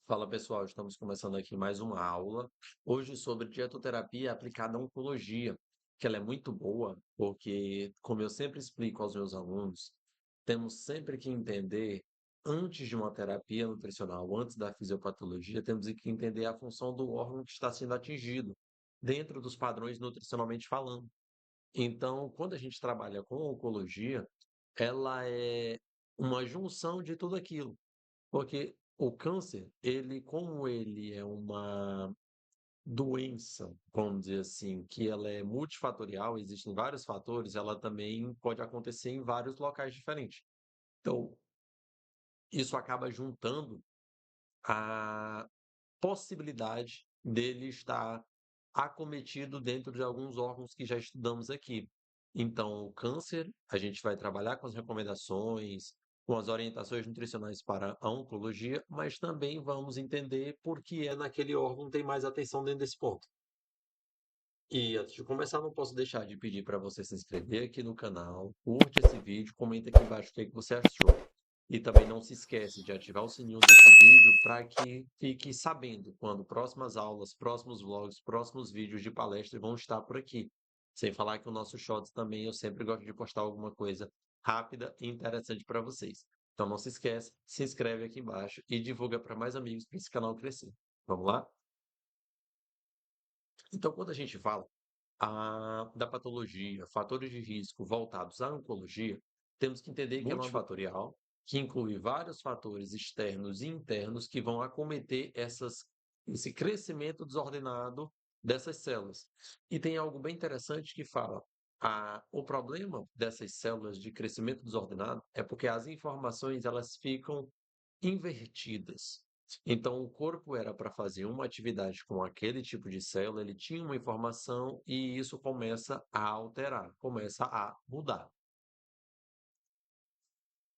Fala pessoal, estamos começando aqui mais uma aula. Hoje sobre dietoterapia aplicada à oncologia, que ela é muito boa, porque, como eu sempre explico aos meus alunos, temos sempre que entender, antes de uma terapia nutricional, antes da fisiopatologia, temos que entender a função do órgão que está sendo atingido, dentro dos padrões nutricionalmente falando. Então, quando a gente trabalha com oncologia, ela é uma junção de tudo aquilo. Porque o câncer, ele como ele é uma doença, vamos dizer assim, que ela é multifatorial, existem vários fatores, ela também pode acontecer em vários locais diferentes. Então, isso acaba juntando a possibilidade dele estar acometido dentro de alguns órgãos que já estudamos aqui. Então, o câncer, a gente vai trabalhar com as recomendações, com as orientações nutricionais para a oncologia, mas também vamos entender por que é naquele órgão tem mais atenção dentro desse ponto. E antes de começar, não posso deixar de pedir para você se inscrever aqui no canal, curte esse vídeo, comenta aqui embaixo o que você achou. E também não se esquece de ativar o sininho desse vídeo para que fique sabendo quando próximas aulas, próximos vlogs, próximos vídeos de palestra vão estar por aqui. Sem falar que o nosso Shorts também eu sempre gosto de postar alguma coisa rápida e interessante para vocês. Então não se esquece, se inscreve aqui embaixo e divulga para mais amigos para esse canal crescer. Vamos lá? Então, quando a gente fala da patologia, fatores de risco voltados à oncologia, temos que entender que é multifatorial, que inclui vários fatores externos e internos que vão acometer esse crescimento desordenado dessas células. E tem algo bem interessante que fala: o problema dessas células de crescimento desordenado é porque as informações elas ficam invertidas. Então, o corpo era para fazer uma atividade com aquele tipo de célula, ele tinha uma informação e isso começa a alterar, começa a mudar.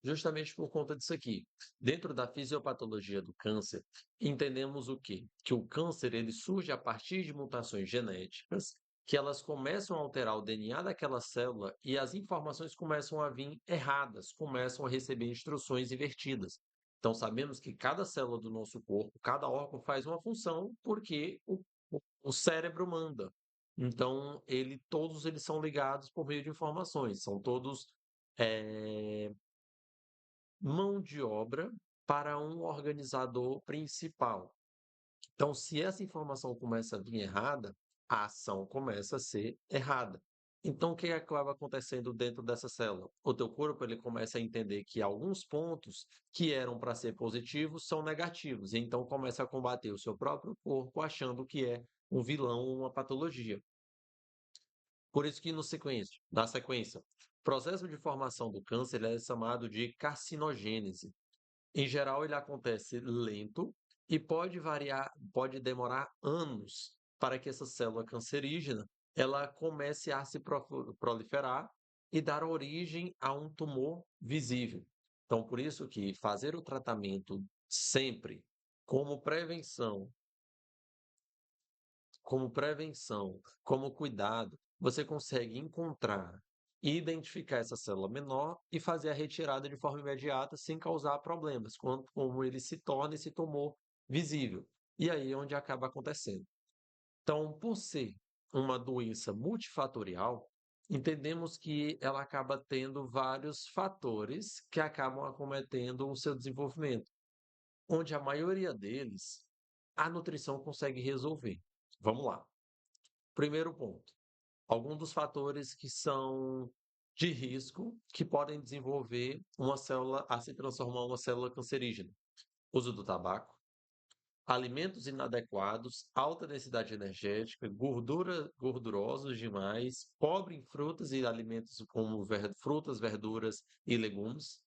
Justamente por conta disso aqui. Dentro da fisiopatologia do câncer, entendemos o quê? Que o câncer ele surge a partir de mutações genéticas, que elas começam a alterar o DNA daquela célula e as informações começam a vir erradas, começam a receber instruções invertidas. Então, sabemos que cada célula do nosso corpo, cada órgão faz uma função porque o cérebro manda. Então, todos eles são ligados por meio de informações, são todos eh, mão de obra para um organizador principal. Então, se essa informação começa a vir errada, a ação começa a ser errada. Então, o que acaba acontecendo dentro dessa célula? O teu corpo ele começa a entender que alguns pontos que eram para ser positivos são negativos, e então começa a combater o seu próprio corpo achando que é um vilão ou uma patologia. Por isso que na sequência, o processo de formação do câncer é chamado de carcinogênese. Em geral, ele acontece lento e pode variar, pode demorar anos para que essa célula cancerígena ela comece a se proliferar e dar origem a um tumor visível. Então, por isso que fazer o tratamento sempre como prevenção, como cuidado, você consegue encontrar e identificar essa célula menor e fazer a retirada de forma imediata sem causar problemas, como ele se torna esse tumor visível. E aí é onde acaba acontecendo. Então, por ser uma doença multifatorial, entendemos que ela acaba tendo vários fatores que acabam acometendo o seu desenvolvimento, onde a maioria deles a nutrição consegue resolver. Vamos lá. Primeiro ponto, alguns dos fatores que são de risco que podem desenvolver uma célula a se transformar em uma célula cancerígena. Uso do tabaco, alimentos inadequados, alta densidade energética, gordurosos demais, pobre em frutas e alimentos como frutas, verduras e legumes.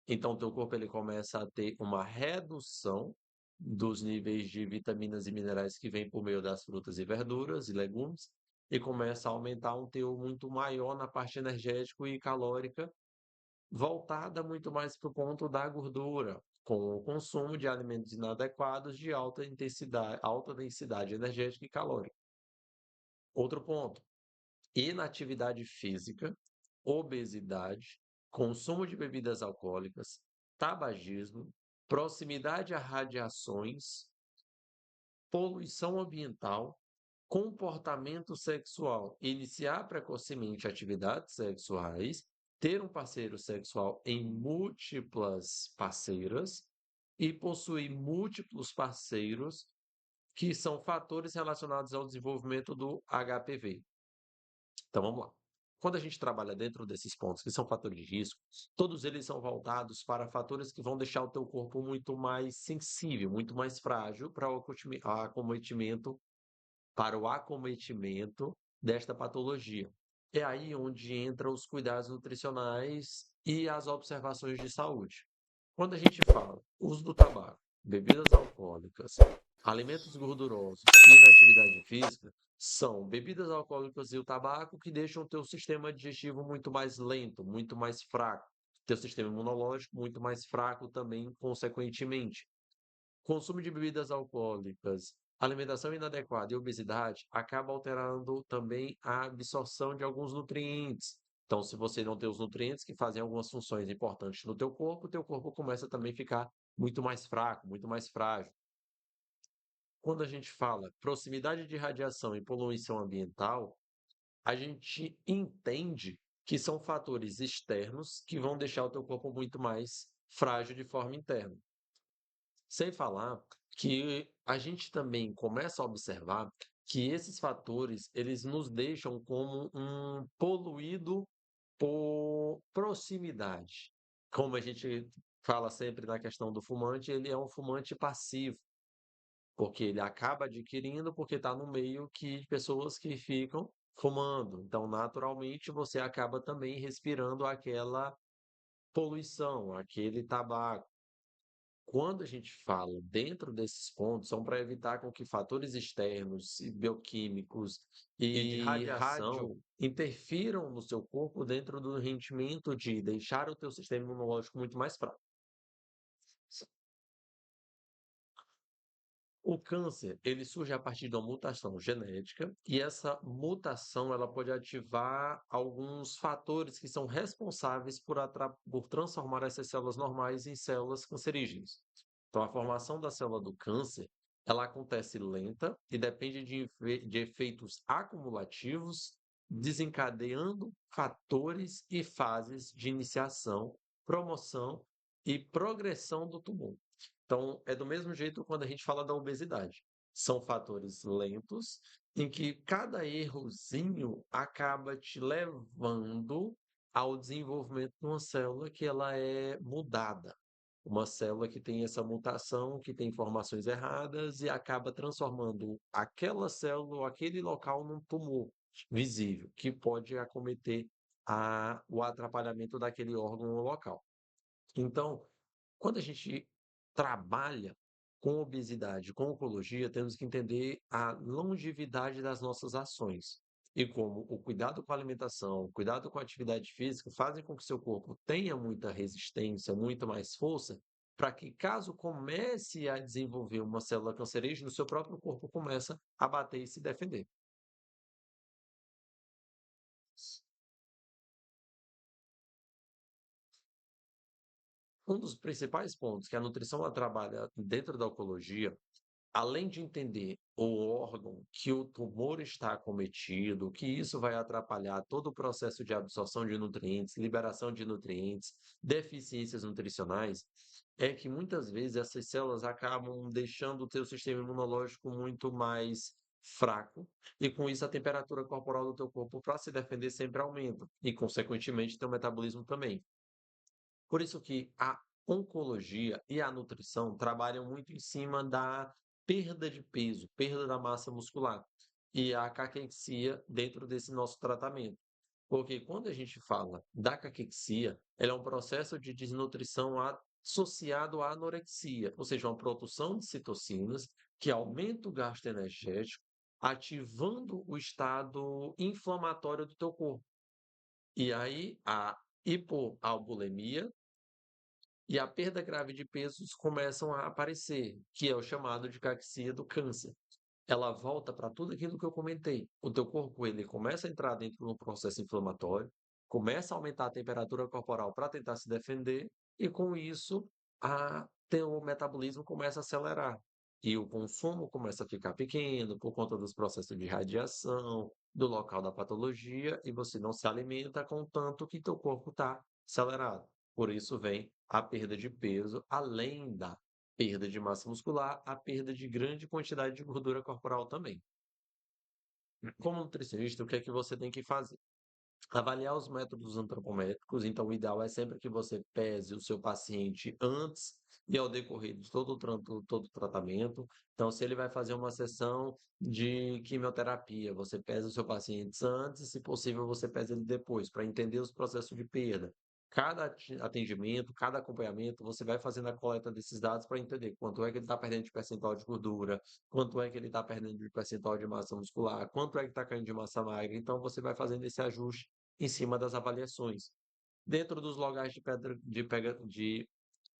Então, o teu corpo ele começa a ter uma redução dos níveis de vitaminas e minerais que vêm por meio das frutas e verduras e legumes, e começa a aumentar um teor muito maior na parte energética e calórica, voltada muito mais para o ponto da gordura, com o consumo de alimentos inadequados de alta densidade energética e calórica. Outro ponto, inatividade física, obesidade, consumo de bebidas alcoólicas, tabagismo, proximidade a radiações, poluição ambiental, comportamento sexual, iniciar precocemente atividades sexuais, ter um parceiro sexual em múltiplas parceiras e possuir múltiplos parceiros, que são fatores relacionados ao desenvolvimento do HPV. Então vamos lá. Quando a gente trabalha dentro desses pontos, que são fatores de risco, todos eles são voltados para fatores que vão deixar o teu corpo muito mais sensível, muito mais frágil para o acometimento desta patologia. É aí onde entram os cuidados nutricionais e as observações de saúde. Quando a gente fala uso do tabaco, bebidas alcoólicas, alimentos gordurosos e inatividade física, são bebidas alcoólicas e o tabaco que deixam o teu sistema digestivo muito mais lento, muito mais fraco, teu sistema imunológico muito mais fraco também, consequentemente. Consumo de bebidas alcoólicas, alimentação inadequada e obesidade acaba alterando também a absorção de alguns nutrientes. Então, se você não tem os nutrientes que fazem algumas funções importantes no teu corpo começa também a ficar muito mais fraco, muito mais frágil. Quando a gente fala proximidade de radiação e poluição ambiental, a gente entende que são fatores externos que vão deixar o teu corpo muito mais frágil de forma interna. Sem falar que a gente também começa a observar que esses fatores, eles nos deixam como um poluído por proximidade. Como a gente fala sempre na questão do fumante, ele é um fumante passivo, porque ele acaba adquirindo porque está no meio que de pessoas que ficam fumando. Então, naturalmente, você acaba também respirando aquela poluição, aquele tabaco. Quando a gente fala dentro desses pontos, são para evitar com que fatores externos, e bioquímicos E de e radiação. rádio interfiram no seu corpo dentro do rendimento de deixar o teu sistema imunológico muito mais fraco. O câncer, ele surge a partir de uma mutação genética e essa mutação ela pode ativar alguns fatores que são responsáveis por transformar essas células normais em células cancerígenas. Então, a formação da célula do câncer, ela acontece lenta e depende de efeitos acumulativos, desencadeando fatores e fases de iniciação, promoção e progressão do tumor. Então, é do mesmo jeito quando a gente fala da obesidade. São fatores lentos em que cada errozinho acaba te levando ao desenvolvimento de uma célula que ela é mudada. Uma célula que tem essa mutação, que tem informações erradas e acaba transformando aquela célula ou aquele local num tumor visível, que pode acometer o atrapalhamento daquele órgão ou local. Então, quando a gente trabalha com obesidade, com oncologia, temos que entender a longevidade das nossas ações e como o cuidado com a alimentação, o cuidado com a atividade física fazem com que seu corpo tenha muita resistência, muito mais força, para que caso comece a desenvolver uma célula cancerígena, o seu próprio corpo começa a bater e se defender. Um dos principais pontos que a nutrição ela trabalha dentro da oncologia, além de entender o órgão que o tumor está acometido, que isso vai atrapalhar todo o processo de absorção de nutrientes, liberação de nutrientes, deficiências nutricionais, é que muitas vezes essas células acabam deixando o teu sistema imunológico muito mais fraco e com isso a temperatura corporal do teu corpo para se defender sempre aumenta e consequentemente teu metabolismo também. Por isso que a oncologia e a nutrição trabalham muito em cima da perda de peso, perda da massa muscular e a caquexia dentro desse nosso tratamento. Porque quando a gente fala da caquexia, ela é um processo de desnutrição associado à anorexia, ou seja, uma produção de citocinas que aumenta o gasto energético, ativando o estado inflamatório do teu corpo. E aí a hipoalbulemia e a perda grave de pesos começam a aparecer, que é o chamado de caquexia do câncer. Ela volta para tudo aquilo que eu comentei. O teu corpo ele começa a entrar dentro do processo inflamatório, começa a aumentar a temperatura corporal para tentar se defender, e com isso o metabolismo começa a acelerar e o consumo começa a ficar pequeno por conta dos processos de radiação, do local da patologia, e você não se alimenta com o tanto que teu corpo está acelerado. Por isso vem a perda de peso, além da perda de massa muscular, a perda de grande quantidade de gordura corporal também. Como nutricionista, o que é que você tem que fazer? Avaliar os métodos antropométricos, então o ideal é sempre que você pese o seu paciente antes e ao decorrer de todo o tratamento. Então, se ele vai fazer uma sessão de quimioterapia, você pesa o seu paciente antes e, se possível, você pesa ele depois, para entender os processos de perda. Cada atendimento, cada acompanhamento, você vai fazendo a coleta desses dados para entender quanto é que ele está perdendo de percentual de gordura, quanto é que ele está perdendo de percentual de massa muscular, quanto é que está caindo de massa magra. Então, você vai fazendo esse ajuste em cima das avaliações. Dentro dos locais de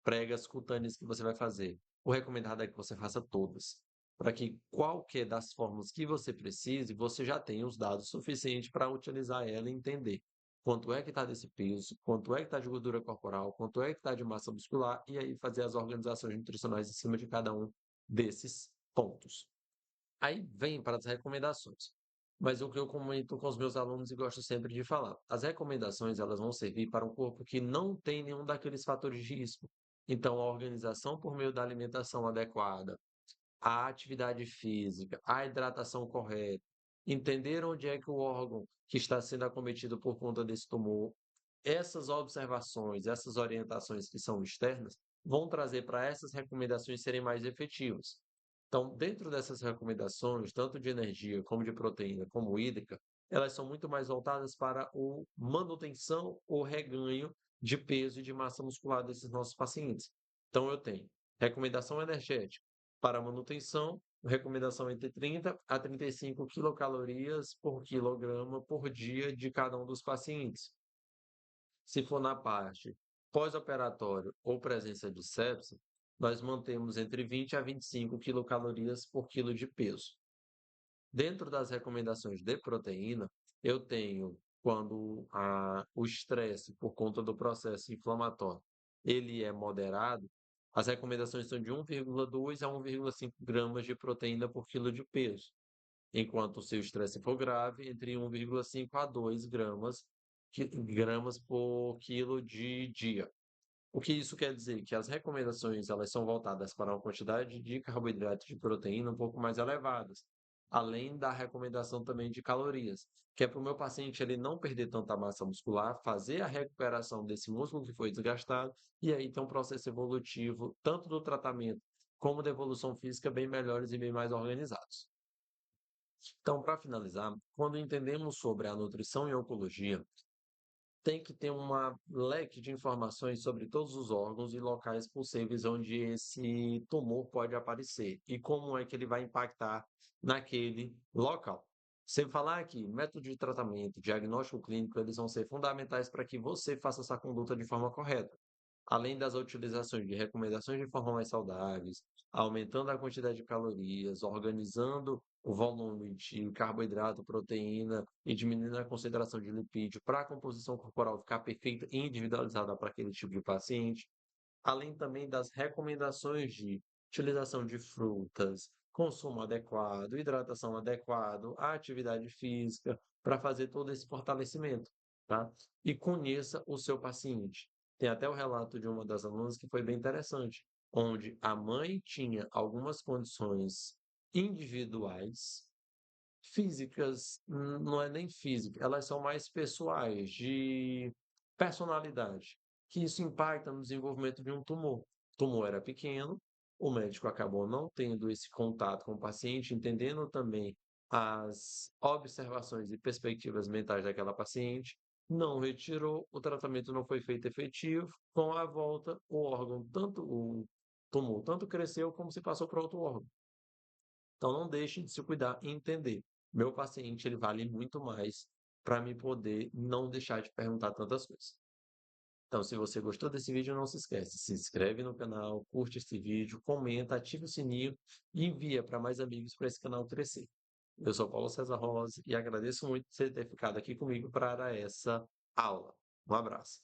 pregas cutâneas que você vai fazer, o recomendado é que você faça todas, para que qualquer das formas que você precise, você já tenha os dados suficientes para utilizar ela e entender quanto é que está desse peso, quanto é que está de gordura corporal, quanto é que está de massa muscular, e aí fazer as organizações nutricionais em cima de cada um desses pontos. Aí vem para as recomendações. Mas o que eu comento com os meus alunos e gosto sempre de falar, as recomendações elas vão servir para um corpo que não tem nenhum daqueles fatores de risco. Então, a organização por meio da alimentação adequada, a atividade física, a hidratação correta, entender onde é que o órgão que está sendo acometido por conta desse tumor, essas observações, essas orientações que são externas, vão trazer para essas recomendações serem mais efetivas. Então, dentro dessas recomendações, tanto de energia, como de proteína, como hídrica, elas são muito mais voltadas para o manutenção ou reganho de peso e de massa muscular desses nossos pacientes. Então, eu tenho recomendação energética para manutenção, recomendação entre 30 a 35 quilocalorias por quilograma por dia de cada um dos pacientes. Se for na parte pós-operatório ou presença de sepse, nós mantemos entre 20 a 25 quilocalorias por quilo de peso. Dentro das recomendações de proteína, eu tenho quando o estresse por conta do processo inflamatório, ele é moderado, as recomendações são de 1,2 a 1,5 gramas de proteína por quilo de peso, enquanto se o estresse for grave, entre 1,5 a 2 gramas por quilo de dia. O que isso quer dizer? Que as recomendações elas são voltadas para uma quantidade de carboidrato e de proteína um pouco mais elevadas, além da recomendação também de calorias, que é para o meu paciente ele não perder tanta massa muscular, fazer a recuperação desse músculo que foi desgastado e aí ter um processo evolutivo, tanto do tratamento como da evolução física, bem melhores e bem mais organizados. Então, para finalizar, quando entendemos sobre a nutrição e oncologia, tem que ter uma leque de informações sobre todos os órgãos e locais possíveis onde esse tumor pode aparecer e como é que ele vai impactar naquele local. Sem falar que método de tratamento, diagnóstico clínico, eles vão ser fundamentais para que você faça essa conduta de forma correta. Além das utilizações de recomendações de forma mais saudáveis, aumentando a quantidade de calorias, organizando o volume de carboidrato, proteína e diminuindo a concentração de lipídio para a composição corporal ficar perfeita e individualizada para aquele tipo de paciente, além também das recomendações de utilização de frutas, consumo adequado, hidratação adequado, atividade física, para fazer todo esse fortalecimento, tá? E conheça o seu paciente. Tem até o relato de uma das alunas que foi bem interessante, onde a mãe tinha algumas condições individuais, físicas, não é nem física, elas são mais pessoais, de personalidade, que isso impacta no desenvolvimento de um tumor. O tumor era pequeno, o médico acabou não tendo esse contato com o paciente, entendendo também as observações e perspectivas mentais daquela paciente, não retirou, o tratamento não foi feito efetivo, com a volta, o tumor tanto cresceu como se passou para outro órgão. Então não deixe de se cuidar e entender. Meu paciente, ele vale muito mais para me poder não deixar de perguntar tantas coisas. Então, se você gostou desse vídeo, não se esquece, se inscreve no canal, curte esse vídeo, comenta, ativa o sininho e envia para mais amigos para esse canal crescer. Eu sou Paulo César Rosa e agradeço muito você ter ficado aqui comigo para essa aula. Um abraço.